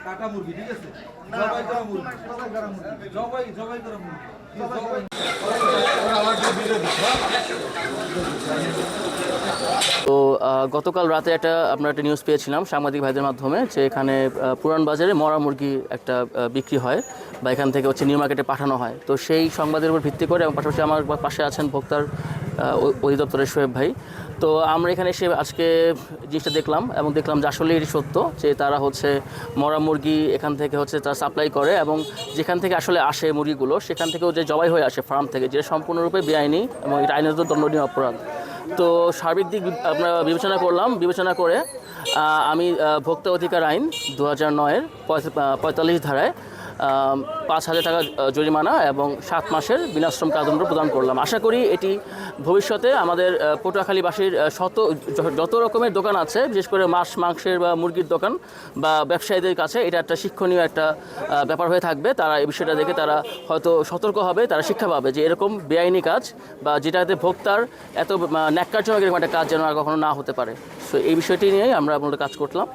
কাটা মুরগি ঠিক আছে, জবাই করা মুরগি, জবাই করা মুরগি। তো গতকাল রাতে আমরা একটা নিউজ পেয়েছিলাম সাংবাদিক ভাইদের মাধ্যমে যে এখানে পুরান বাজারে মরা মুরগি একটা বিক্রি হয় বা এখান থেকে নিউ মার্কেটে পাঠানো হয়। তো সেই সংবাদের উপর ভিত্তি করে এবং পাশাপাশি আমার পাশে আছেন ভোক্তার অধিদপ্তরের শোয়েব ভাই। তো আমরা এখানে এসে আজকে জিনিসটা দেখলাম এবং দেখলাম যে আসলে এটি সত্য যে তারা মরা মুরগি এখান থেকে তারা সাপ্লাই করে এবং যেখান থেকে আসলে আসে মুরগিগুলো সেখান থেকেও যে জবাই হয়ে আসে ফার্ম থেকে, যেটা সম্পূর্ণরূপে বেআইনি এবং এটা আইনত দণ্ডনীয় অপরাধ। তো সার্বিক দিক আমরা বিবেচনা করে আমি ভোক্তা অধিকার আইন 2009-এর 45 ধারায় 5,000 টাকা জরিমানা এবং 7 মাসের বিনাশ্রম কারাদণ্ড প্রদান করলাম। আশা করি এটি ভবিষ্যতে আমাদের পটুয়াখালীবাসীর যত রকমের দোকান আছে, বিশেষ করে মাংসের বা মুরগির দোকান বা ব্যবসায়ীদের কাছে এটা একটা শিক্ষণীয় একটা ব্যাপার হয়ে থাকবে। তারা এই বিষয়টা দেখে তারা হয়তো সতর্ক হবে, তারা শিক্ষা পাবে যে এরকম বেআইনি কাজ বা যেটাতে ভোক্তার এত ন্যাক্কারজনক এরকম একটা কাজ যেন আর কখনো না হতে পারে। সো এই বিষয়টি নিয়েই আমরা মূলত কাজ করলাম।